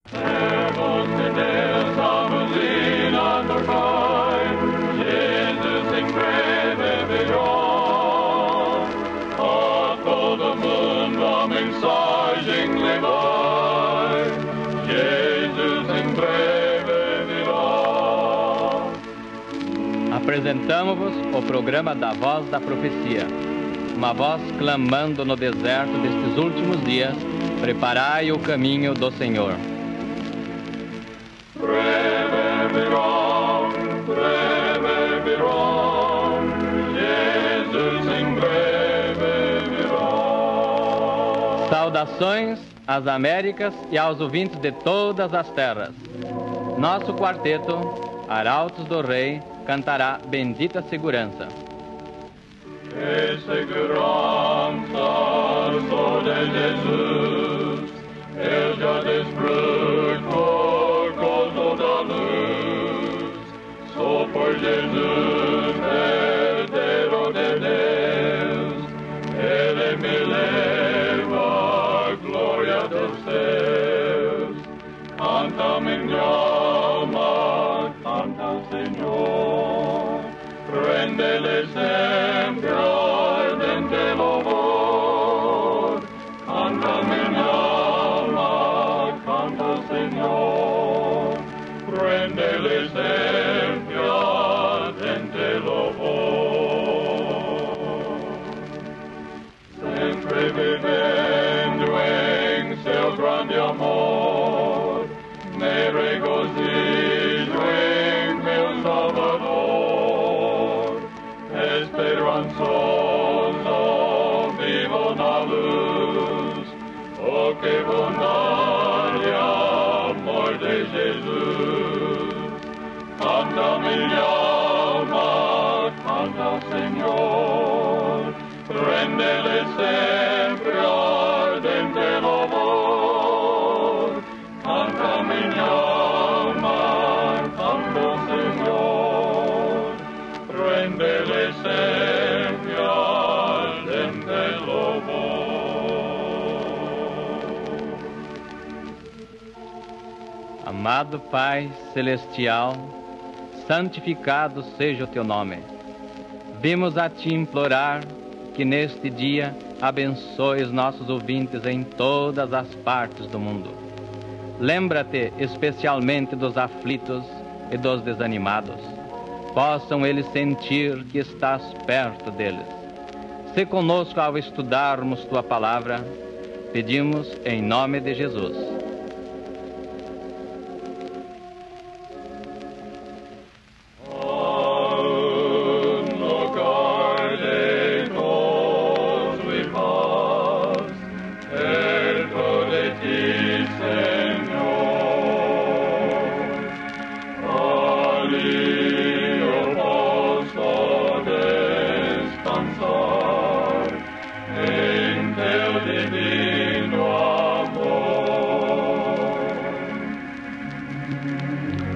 Servos de Deus, a luzina tocai, Jesus em breve virá. A todo mundo a mensagem levai, Jesus em breve virá. Apresentamos-vos o programa da Voz da Profecia, uma voz clamando no deserto destes últimos dias: preparai o caminho do Senhor. Breve virá, Jesus em breve virá. Saudações às Américas e aos ouvintes de todas as terras. Nosso quarteto, Arautos do Rei, cantará Bendita Segurança. Que segurança sou de Jesus, eu já desfruto por causa da luz. Sou por Jesus, herdeiro de Deus, Ele me leva à glória dos céus. Canta minha alma, canta ao Senhor, rende-lhe sempre ardente louvor. Canta minha alma, canta ao Senhor, rende-lhe sempre ardente louvor. Sempre vivendo em seu grande amor, me regozijo em meu Salvador. Esperançoso vivo na luz, oh que bondade e amor de Jesus. Canta minha alma, canta ao Senhor, rende-lhe sempre ardente louvor. Canta minha alma, canta ao Senhor, rende-lhe sempre ardente louvor. Amado Pai Celestial, santificado seja o Teu nome. Vimos a Ti implorar que neste dia abençoes nossos ouvintes em todas as partes do mundo. Lembra-te especialmente dos aflitos e dos desanimados. Possam eles sentir que estás perto deles. Se conosco ao estudarmos Tua palavra, pedimos em nome de Jesus.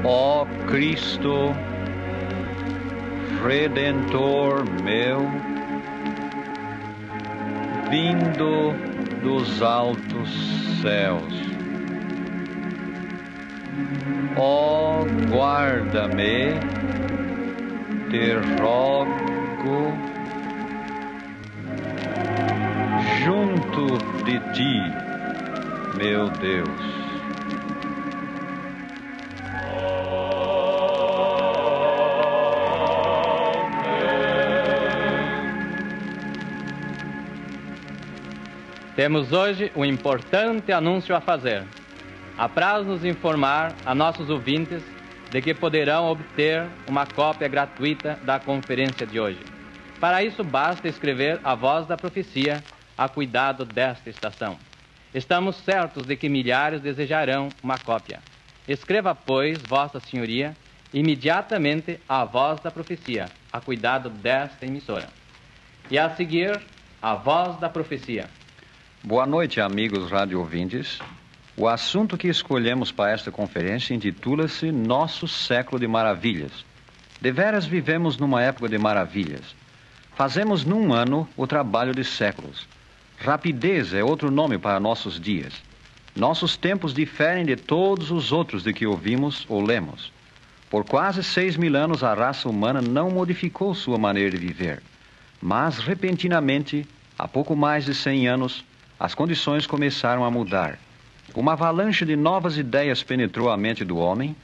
Ó Cristo, Redentor meu, vindo dos altos céus, ó guarda-me, te rogo, junto de ti, meu Deus. Temos hoje um importante anúncio a fazer. Apraz-nos informar a nossos ouvintes de que poderão obter uma cópia gratuita da conferência de hoje. Para isso, basta escrever a Voz da Profecia a cuidado desta estação. Estamos certos de que milhares desejarão uma cópia. Escreva, pois, Vossa Senhoria, imediatamente a Voz da Profecia a cuidado desta emissora. E a seguir, a Voz da Profecia. Boa noite, amigos rádio-ouvintes. O assunto que escolhemos para esta conferência intitula-se Nosso Século de Maravilhas. Deveras vivemos numa época de maravilhas. Fazemos num ano o trabalho de séculos. Rapidez é outro nome para nossos dias. Nossos tempos diferem de todos os outros de que ouvimos ou lemos. Por quase 6.000 anos, a raça humana não modificou sua maneira de viver. Mas, repentinamente, há pouco mais de 100 anos, as condições começaram a mudar. Uma avalanche de novas ideias penetrou a mente do homem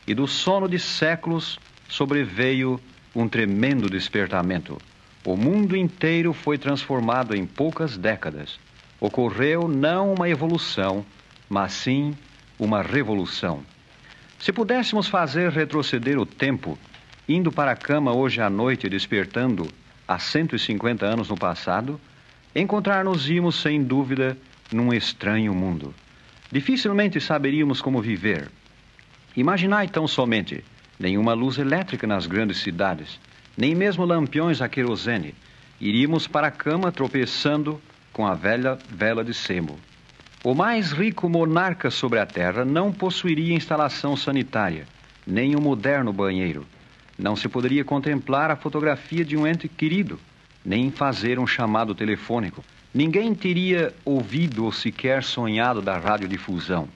e do sono de séculos sobreveio um tremendo despertamento. O mundo inteiro foi transformado em poucas décadas. Ocorreu não uma evolução, mas sim uma revolução. Se pudéssemos fazer retroceder o tempo, indo para a cama hoje à noite e despertando há 150 anos no passado, encontrar-nos-íamos sem dúvida num estranho mundo. Dificilmente saberíamos como viver. Imaginai tão somente nenhuma luz elétrica nas grandes cidades, nem mesmo lampiões a querosene. Iríamos para a cama tropeçando com a velha vela de sebo. O mais rico monarca sobre a terra não possuiria instalação sanitária, nem um moderno banheiro. Não se poderia contemplar a fotografia de um ente querido, nem fazer um chamado telefônico. Ninguém teria ouvido ou sequer sonhado da radiodifusão.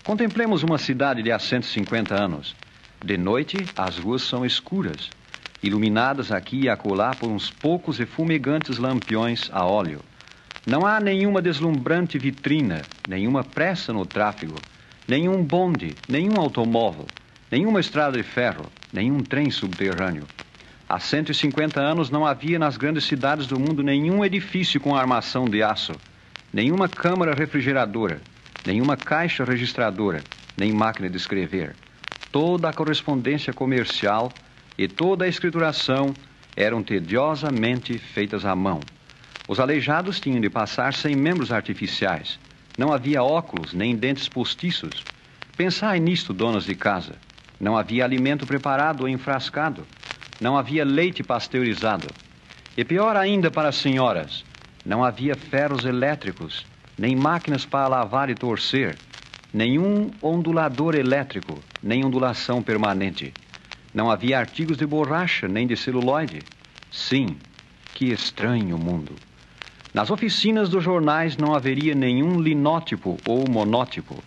Contemplemos uma cidade de há 150 anos. De noite, as ruas são escuras, iluminadas aqui e acolá por uns poucos e fumegantes lampiões a óleo. Não há nenhuma deslumbrante vitrina, nenhuma pressa no tráfego, nenhum bonde, nenhum automóvel, nenhuma estrada de ferro, nenhum trem subterrâneo. Há 150 anos não havia nas grandes cidades do mundo nenhum edifício com armação de aço, nenhuma câmara refrigeradora, nenhuma caixa registradora, nem máquina de escrever. Toda a correspondência comercial e toda a escrituração eram tediosamente feitas à mão. Os aleijados tinham de passar sem membros artificiais. Não havia óculos nem dentes postiços. Pensai nisto, donas de casa. Não havia alimento preparado ou enfrascado. Não havia leite pasteurizado. E pior ainda para as senhoras, não havia ferros elétricos, nem máquinas para lavar e torcer, nenhum ondulador elétrico, nem ondulação permanente. Não havia artigos de borracha, nem de celuloide. Sim, que estranho mundo. Nas oficinas dos jornais não haveria nenhum linótipo ou monótipo.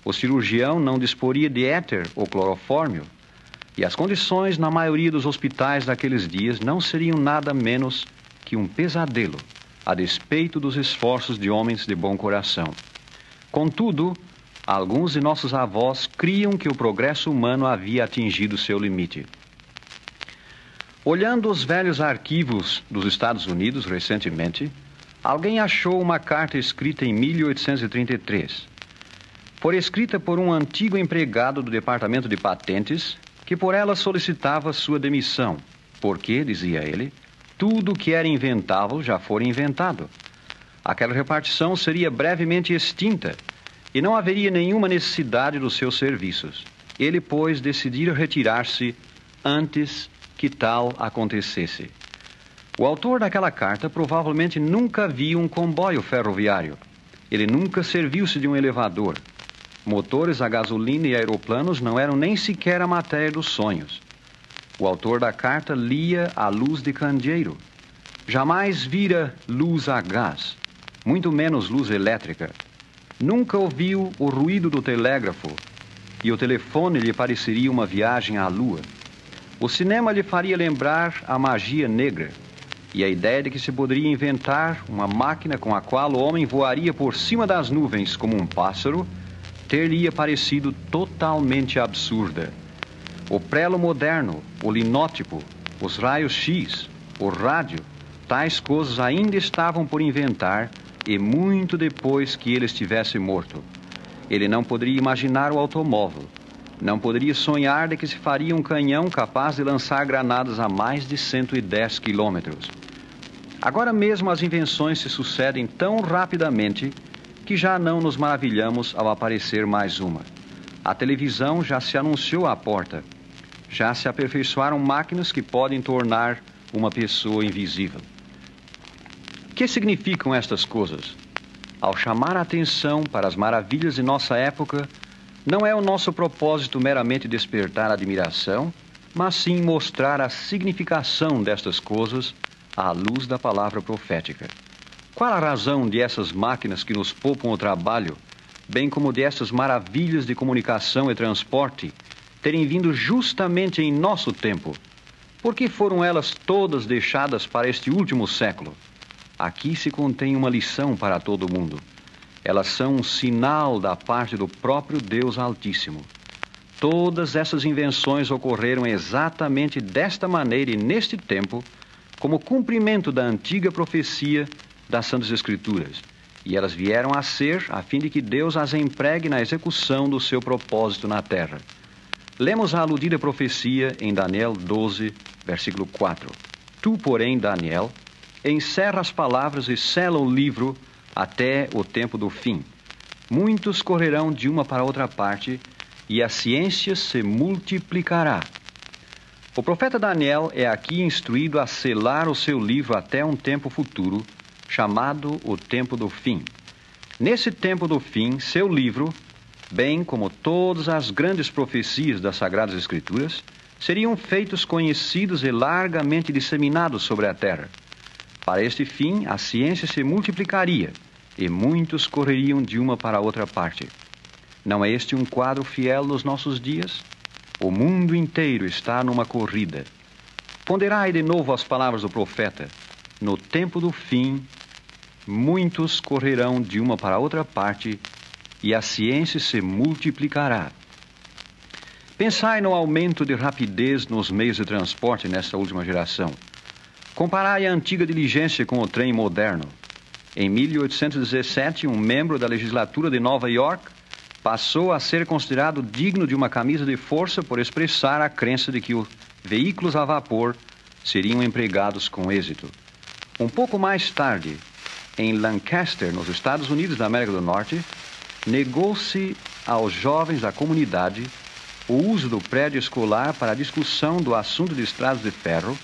O cirurgião não disporia de éter ou clorofórmio. E as condições na maioria dos hospitais daqueles dias não seriam nada menos que um pesadelo, a despeito dos esforços de homens de bom coração. Contudo, alguns de nossos avós criam que o progresso humano havia atingido seu limite. Olhando os velhos arquivos dos Estados Unidos recentemente, alguém achou uma carta escrita em 1833. Foi escrita por um antigo empregado do Departamento de Patentes, que por ela solicitava sua demissão, porque, dizia ele, tudo que era inventável já fora inventado. Aquela repartição seria brevemente extinta e não haveria nenhuma necessidade dos seus serviços. Ele, pois, decidira retirar-se antes que tal acontecesse. O autor daquela carta provavelmente nunca viu um comboio ferroviário. Ele nunca serviu-se de um elevador. Motores a gasolina e aeroplanos não eram nem sequer a matéria dos sonhos. O autor da carta lia a luz de candeeiro. Jamais vira luz a gás, muito menos luz elétrica. Nunca ouviu o ruído do telégrafo e o telefone lhe pareceria uma viagem à lua. O cinema lhe faria lembrar a magia negra e a ideia de que se poderia inventar uma máquina com a qual o homem voaria por cima das nuvens como um pássaro ter-lhe parecido totalmente absurda. O prelo moderno, o linótipo, os raios-x, o rádio, tais coisas ainda estavam por inventar e muito depois que ele estivesse morto. Ele não poderia imaginar o automóvel. Não poderia sonhar de que se faria um canhão capaz de lançar granadas a mais de 110 quilômetros. Agora mesmo as invenções se sucedem tão rapidamente que já não nos maravilhamos ao aparecer mais uma. A televisão já se anunciou à porta. Já se aperfeiçoaram máquinas que podem tornar uma pessoa invisível. O que significam estas coisas? Ao chamar a atenção para as maravilhas de nossa época, não é o nosso propósito meramente despertar admiração, mas sim mostrar a significação destas coisas à luz da palavra profética. Qual a razão de essas máquinas que nos poupam o trabalho bem como destas maravilhas de comunicação e transporte, terem vindo justamente em nosso tempo? Por que foram elas todas deixadas para este último século? Aqui se contém uma lição para todo mundo. Elas são um sinal da parte do próprio Deus Altíssimo. Todas essas invenções ocorreram exatamente desta maneira e neste tempo, como cumprimento da antiga profecia das Santas Escrituras. E elas vieram a ser a fim de que Deus as empregue na execução do seu propósito na terra. Lemos a aludida profecia em Daniel 12, versículo 4. Tu, porém, Daniel, encerra as palavras e sela o livro até o tempo do fim. Muitos correrão de uma para outra parte, e a ciência se multiplicará. O profeta Daniel é aqui instruído a selar o seu livro até um tempo futuro, chamado o tempo do fim. Nesse tempo do fim, seu livro, bem como todas as grandes profecias das Sagradas Escrituras, seriam feitos conhecidos e largamente disseminados sobre a terra. Para este fim, a ciência se multiplicaria e muitos correriam de uma para outra parte. Não é este um quadro fiel dos nossos dias? O mundo inteiro está numa corrida. Ponderai de novo as palavras do profeta. No tempo do fim, muitos correrão de uma para outra parte e a ciência se multiplicará. Pensai no aumento de rapidez nos meios de transporte nesta última geração. Comparai a antiga diligência com o trem moderno. Em 1817, um membro da legislatura de Nova York passou a ser considerado digno de uma camisa de força por expressar a crença de que os veículos a vapor seriam empregados com êxito. Um pouco mais tarde, em Lancaster, nos Estados Unidos da América do Norte, negou-se aos jovens da comunidade o uso do prédio escolar para a discussão do assunto de estradas de ferro,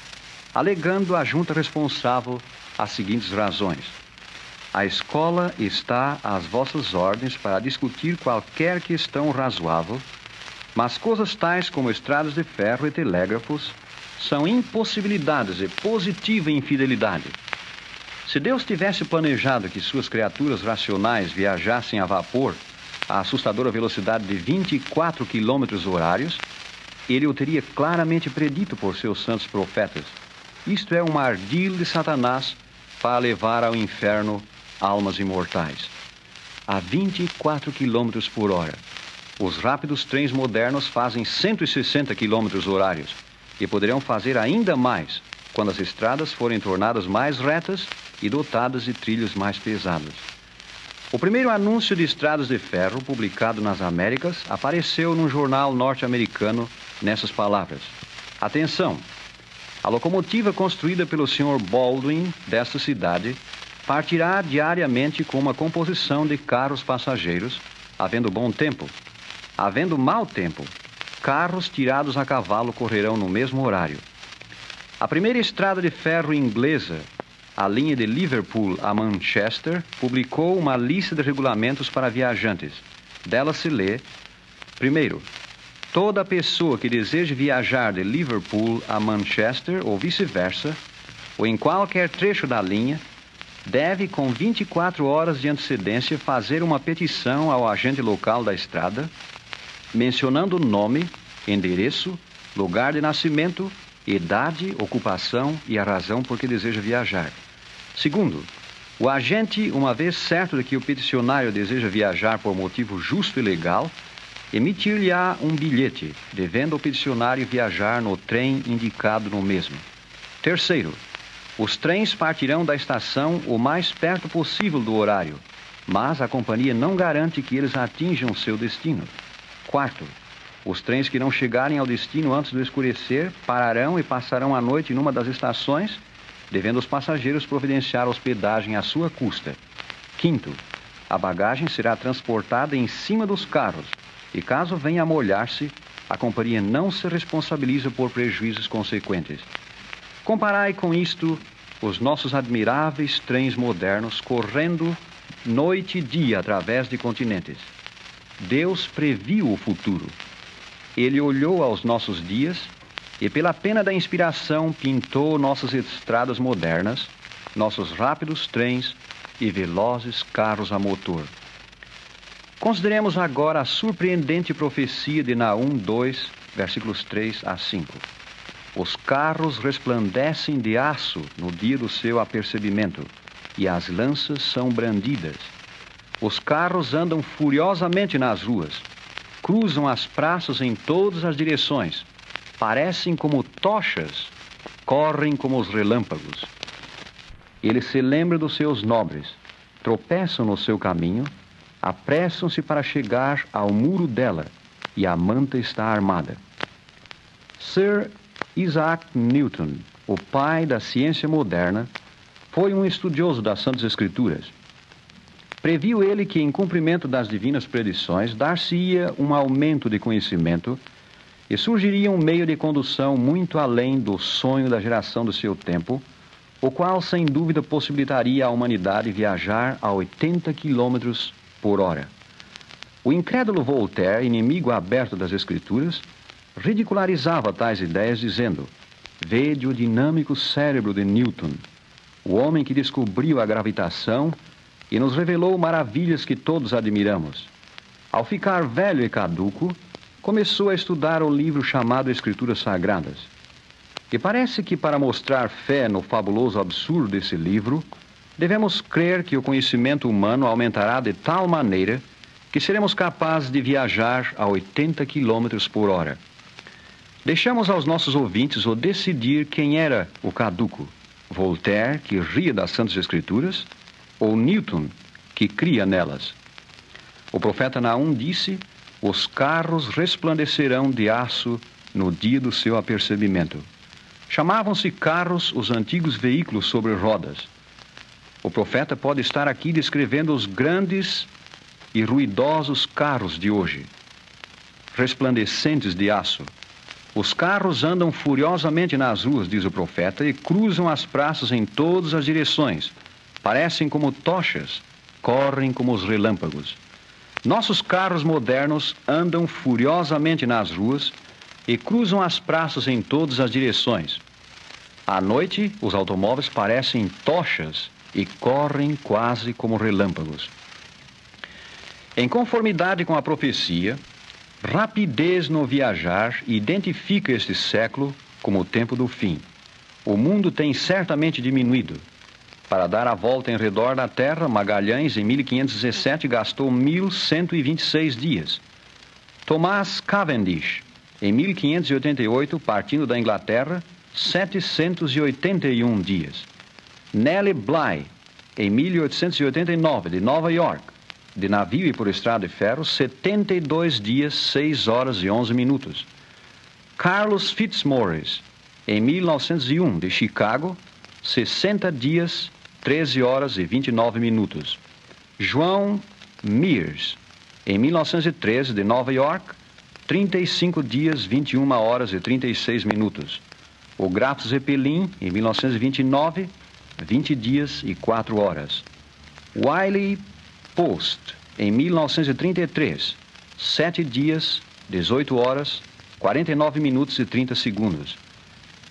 alegando a junta responsável as seguintes razões. A escola está às vossas ordens para discutir qualquer questão razoável, mas coisas tais como estradas de ferro e telégrafos são impossibilidades e positiva infidelidade. Se Deus tivesse planejado que suas criaturas racionais viajassem a vapor a assustadora velocidade de 24 km/h, ele o teria claramente predito por seus santos profetas. Isto é um ardil de Satanás para levar ao inferno almas imortais. A 24 km/h. Os rápidos trens modernos fazem 160 km/h e poderão fazer ainda mais quando as estradas forem tornadas mais retas e dotadas de trilhos mais pesados. O primeiro anúncio de estradas de ferro publicado nas Américas apareceu num jornal norte-americano nessas palavras. Atenção! A locomotiva construída pelo Sr. Baldwin desta cidade partirá diariamente com uma composição de carros passageiros, havendo bom tempo. Havendo mau tempo, carros tirados a cavalo correrão no mesmo horário. A primeira estrada de ferro inglesa, a linha de Liverpool a Manchester, publicou uma lista de regulamentos para viajantes. Dela se lê: primeiro, toda pessoa que deseje viajar de Liverpool a Manchester ou vice-versa, ou em qualquer trecho da linha, deve, com 24 horas de antecedência, fazer uma petição ao agente local da estrada, mencionando nome, endereço, lugar de nascimento, idade, ocupação e a razão por que deseja viajar. Segundo, o agente, uma vez certo de que o peticionário deseja viajar por motivo justo e legal, emitir-lhe-á um bilhete, devendo o peticionário viajar no trem indicado no mesmo. Terceiro, os trens partirão da estação o mais perto possível do horário, mas a companhia não garante que eles atinjam seu destino. Quarto, os trens que não chegarem ao destino antes do escurecer pararão e passarão a noite numa das estações, devendo os passageiros providenciar hospedagem à sua custa. Quinto, a bagagem será transportada em cima dos carros e, caso venha a molhar-se, a companhia não se responsabiliza por prejuízos consequentes. Comparai com isto os nossos admiráveis trens modernos correndo noite e dia através de continentes. Deus previu o futuro. Ele olhou aos nossos dias e, pela pena da inspiração, pintou nossas estradas modernas, nossos rápidos trens e velozes carros a motor. Consideremos agora a surpreendente profecia de Naum 2, versículos 3 a 5. Os carros resplandecem de aço no dia do seu apercebimento, e as lanças são brandidas. Os carros andam furiosamente nas ruas, cruzam as praças em todas as direções, parecem como tochas, correm como os relâmpagos. Ele se lembra dos seus nobres, tropeçam no seu caminho, apressam-se para chegar ao muro dela, e a manta está armada. Sir Isaac Newton, o pai da ciência moderna, foi um estudioso das Santas Escrituras. Previu ele que, em cumprimento das divinas predições, dar-se-ia um aumento de conhecimento e surgiria um meio de condução muito além do sonho da geração do seu tempo, o qual, sem dúvida, possibilitaria à humanidade viajar a 80 quilômetros por hora. O incrédulo Voltaire, inimigo aberto das Escrituras, ridicularizava tais ideias dizendo: "Vede o dinâmico cérebro de Newton, o homem que descobriu a gravitação e nos revelou maravilhas que todos admiramos. Ao ficar velho e caduco, começou a estudar o livro chamado Escrituras Sagradas. E parece que, para mostrar fé no fabuloso absurdo desse livro, devemos crer que o conhecimento humano aumentará de tal maneira que seremos capazes de viajar a 80 quilômetros por hora. Deixamos aos nossos ouvintes o decidir quem era o caduco: Voltaire, que ria das Santas Escrituras, ou Newton, que cria nelas. O profeta Naum disse: os carros resplandecerão de aço no dia do seu apercebimento. Chamavam-se carros os antigos veículos sobre rodas. O profeta pode estar aqui descrevendo os grandes e ruidosos carros de hoje, resplandecentes de aço. Os carros andam furiosamente nas ruas, diz o profeta, e cruzam as praças em todas as direções. Parecem como tochas, correm como os relâmpagos. Nossos carros modernos andam furiosamente nas ruas e cruzam as praças em todas as direções. À noite, os automóveis parecem tochas e correm quase como relâmpagos. Em conformidade com a profecia, rapidez no viajar identifica este século como o tempo do fim. O mundo tem certamente diminuído. Para dar a volta em redor da Terra, Magalhães, em 1517, gastou 1.126 dias. Thomas Cavendish, em 1588, partindo da Inglaterra, 781 dias. Nellie Bly, em 1889, de Nova York, de navio e por estrada de ferro, 72 dias, 6 horas e 11 minutos. Carlos Fitzmaurice, em 1901, de Chicago, 60 dias, 13 horas e 29 minutos. João Mears, em 1913, de Nova York, 35 dias, 21 horas e 36 minutos. O Graf Zeppelin, em 1929, 20 dias e 4 horas. Wiley Post, em 1933, 7 dias, 18 horas, 49 minutos e 30 segundos.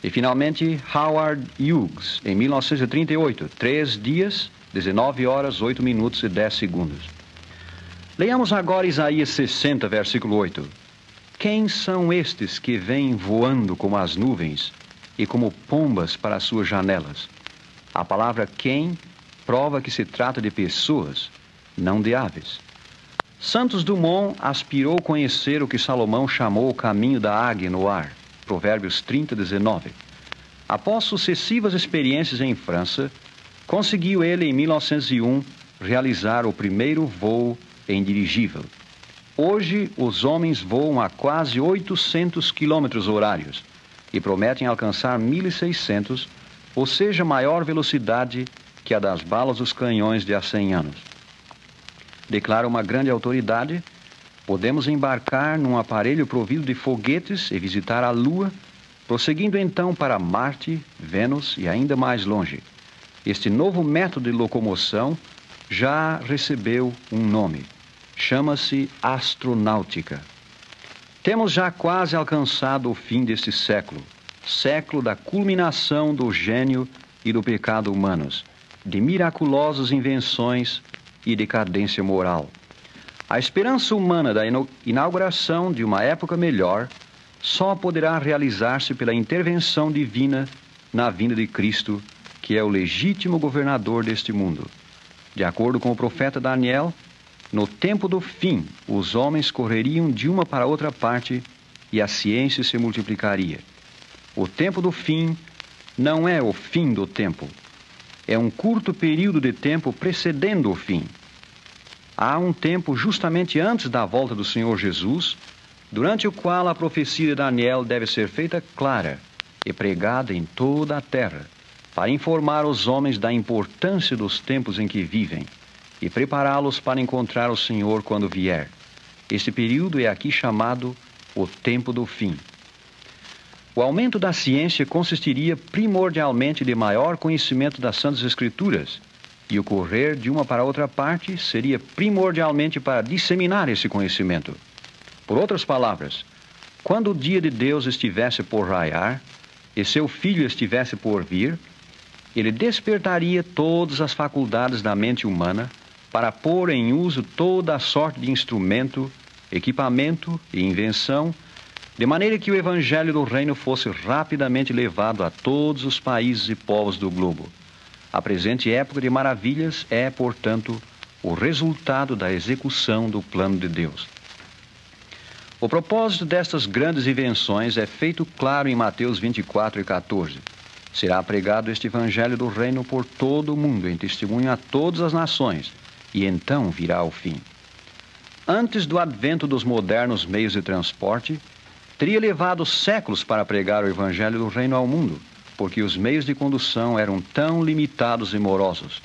E, finalmente, Howard Hughes, em 1938, 3 dias, 19 horas, 8 minutos e 10 segundos. Leiamos agora Isaías 60, versículo 8. Quem são estes que vêm voando como as nuvens e como pombas para as suas janelas? A palavra quem prova que se trata de pessoas, não de aves. Santos Dumont aspirou conhecer o que Salomão chamou o caminho da águia no ar, Provérbios 30, 19. Após sucessivas experiências em França, conseguiu ele, em 1901, realizar o primeiro voo em dirigível. Hoje, os homens voam a quase 800 quilômetros horários e prometem alcançar 1.600, ou seja, maior velocidade que a das balas dos canhões de há 100 anos. Declara uma grande autoridade: podemos embarcar num aparelho provido de foguetes e visitar a Lua, prosseguindo então para Marte, Vênus e ainda mais longe. Este novo método de locomoção já recebeu um nome. Chama-se astronáutica. Temos já quase alcançado o fim deste século, século da culminação do gênio e do pecado humanos, de miraculosas invenções e decadência moral. A esperança humana da inauguração de uma época melhor só poderá realizar-se pela intervenção divina na vinda de Cristo, que é o legítimo governador deste mundo. De acordo com o profeta Daniel, no tempo do fim, os homens correriam de uma para outra parte e a ciência se multiplicaria. O tempo do fim não é o fim do tempo. É um curto período de tempo precedendo o fim. Há um tempo justamente antes da volta do Senhor Jesus, durante o qual a profecia de Daniel deve ser feita clara e pregada em toda a terra, para informar os homens da importância dos tempos em que vivem e prepará-los para encontrar o Senhor quando vier. Este período é aqui chamado o tempo do fim. O aumento da ciência consistiria primordialmente de maior conhecimento das Santas Escrituras, e o correr de uma para outra parte seria primordialmente para disseminar esse conhecimento. Por outras palavras, quando o dia de Deus estivesse por raiar e seu Filho estivesse por vir, ele despertaria todas as faculdades da mente humana para pôr em uso toda a sorte de instrumento, equipamento e invenção, de maneira que o Evangelho do Reino fosse rapidamente levado a todos os países e povos do globo. A presente época de maravilhas é, portanto, o resultado da execução do plano de Deus. O propósito destas grandes invenções é feito claro em Mateus 24:14. Será pregado este Evangelho do Reino por todo o mundo, em testemunho a todas as nações, e então virá o fim. Antes do advento dos modernos meios de transporte, teria levado séculos para pregar o Evangelho do Reino ao mundo, porque os meios de condução eram tão limitados e morosos.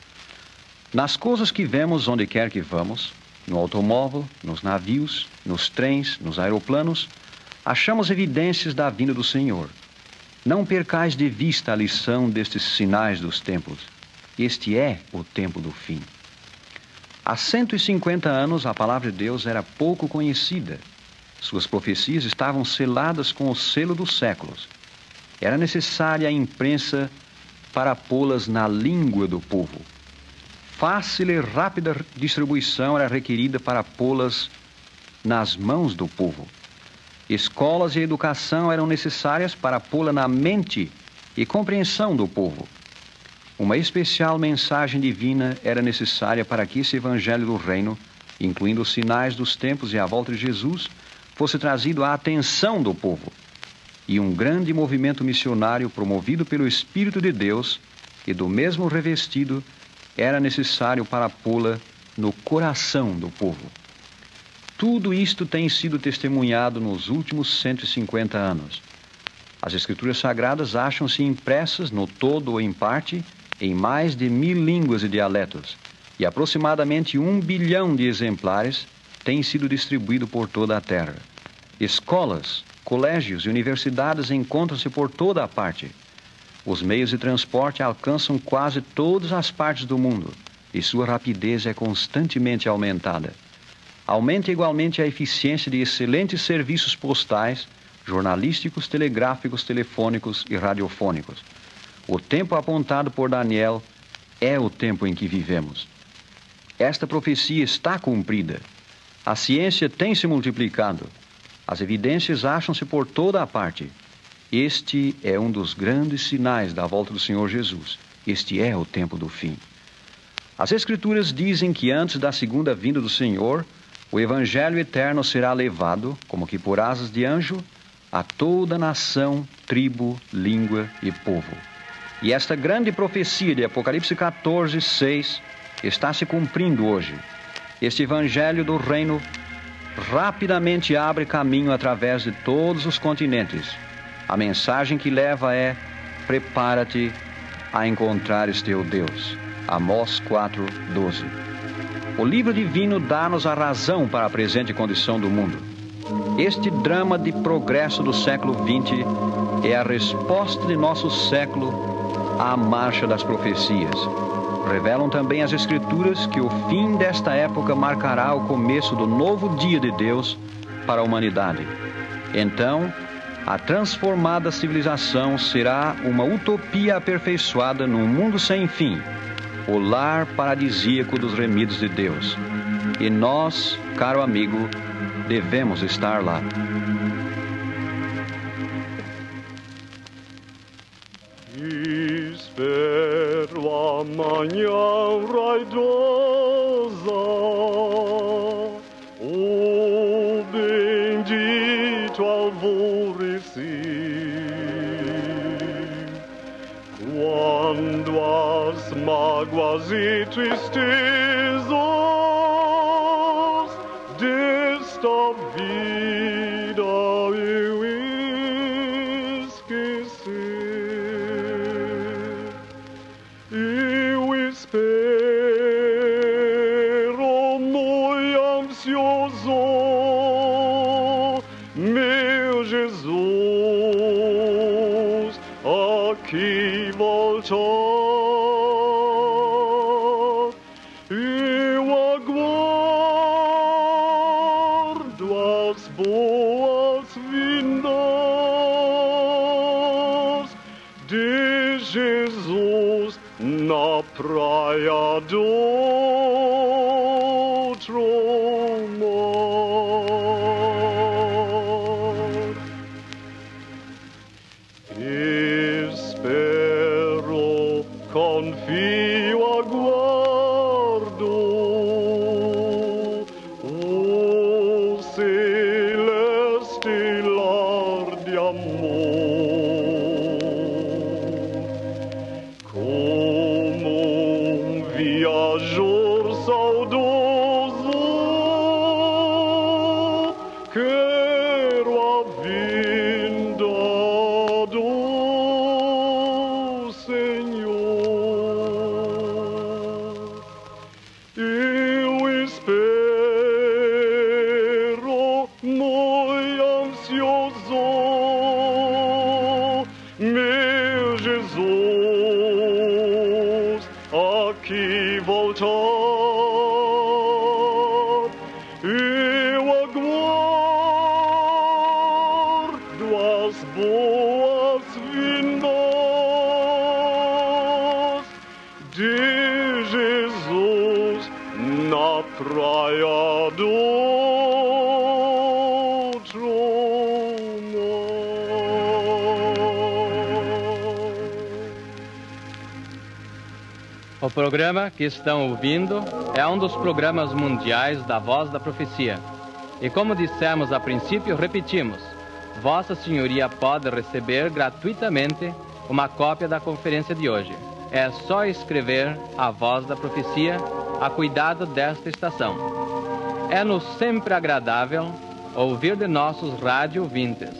Nas coisas que vemos onde quer que vamos, no automóvel, nos navios, nos trens, nos aeroplanos, achamos evidências da vinda do Senhor. Não percais de vista a lição destes sinais dos tempos. Este é o tempo do fim. Há 150 anos a palavra de Deus era pouco conhecida. Suas profecias estavam seladas com o selo dos séculos. Era necessária a imprensa para pô-las na língua do povo. Fácil e rápida distribuição era requerida para pô-las nas mãos do povo. Escolas e educação eram necessárias para pô-la na mente e compreensão do povo. Uma especial mensagem divina era necessária para que esse Evangelho do Reino, incluindo os sinais dos tempos e a volta de Jesus, fosse trazido à atenção do povo. E um grande movimento missionário promovido pelo Espírito de Deus e do mesmo revestido era necessário para pô-la no coração do povo. Tudo isto tem sido testemunhado nos últimos 150 anos. As Escrituras Sagradas acham-se impressas no todo ou em parte em mais de 1000 línguas e dialetos, e aproximadamente 1 bilhão de exemplares têm sido distribuídos por toda a terra. Escolas, colégios e universidades encontram-se por toda a parte. Os meios de transporte alcançam quase todas as partes do mundo e sua rapidez é constantemente aumentada. Aumenta igualmente a eficiência de excelentes serviços postais, jornalísticos, telegráficos, telefônicos e radiofônicos. O tempo apontado por Daniel é o tempo em que vivemos. Esta profecia está cumprida. A ciência tem se multiplicado. As evidências acham-se por toda a parte. Este é um dos grandes sinais da volta do Senhor Jesus. Este é o tempo do fim. As Escrituras dizem que antes da segunda vinda do Senhor, o Evangelho eterno será levado, como que por asas de anjo, a toda nação, tribo, língua e povo. E esta grande profecia de Apocalipse 14:6 está se cumprindo hoje. Este Evangelho do Reino rapidamente abre caminho através de todos os continentes. A mensagem que leva é: prepara-te a encontrares teu Deus. Amós 4:12. O livro divino dá-nos a razão para a presente condição do mundo. Este drama de progresso do século XX é a resposta de nosso século à marcha das profecias. Revelam também as Escrituras que o fim desta época marcará o começo do novo dia de Deus para a humanidade. Então, a transformada civilização será uma utopia aperfeiçoada num mundo sem fim, o lar paradisíaco dos remidos de Deus. E nós, caro amigo, devemos estar lá. Espero amanhã raidosa, o bendito alvorecer, quando as mágoas e tristezas desta vida eu esquecer. Eu espero muito ansioso, meu Jesus, aqui voltar. Eu aguardo as boas-vindas de Jesus na praia do outro mar. Espero, confio, aguardo o celeste lar de amor, como um viajor saudoso. Quero a vinda do Senhor. Eu espero muito ansioso, meu Jesus, aqui voltar. Eu aguardo as boas-vindas de Jesus na praia do outro mar. O programa que estão ouvindo é um dos programas mundiais da Voz da Profecia. E como dissemos a princípio, repetimos: Vossa Senhoria pode receber gratuitamente uma cópia da conferência de hoje. É só escrever a Voz da Profecia a cuidado desta estação. É-nos sempre agradável ouvir de nossos rádio ouvintes.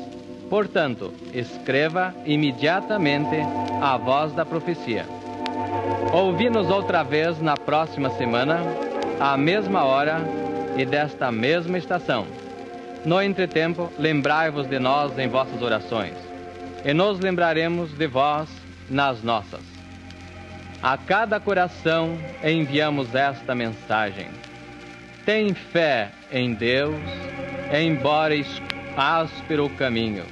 Portanto, escreva imediatamente a Voz da Profecia. Ouvi-nos outra vez na próxima semana, à mesma hora e desta mesma estação. No entretempo, lembrai-vos de nós em vossas orações, e nos lembraremos de vós nas nossas. A cada coração enviamos esta mensagem: tem fé em Deus, embora áspero o caminho.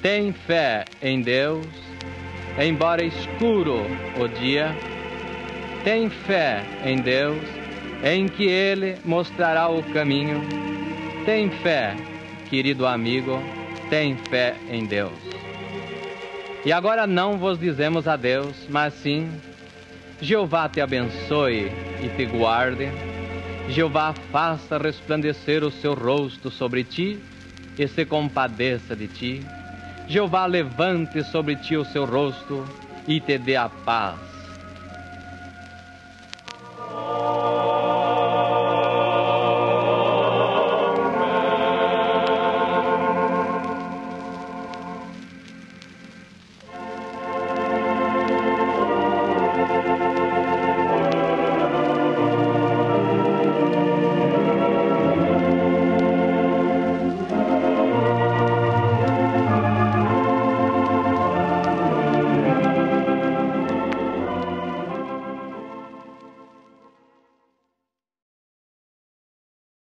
Tem fé em Deus, embora escuro o dia. Tem fé em Deus, em que Ele mostrará o caminho. Tem fé, querido amigo, tem fé em Deus. E agora não vos dizemos adeus, mas sim: Jeová te abençoe e te guarde. Jeová faça resplandecer o seu rosto sobre ti e se compadeça de ti. Jeová levante sobre ti o seu rosto e te dê a paz.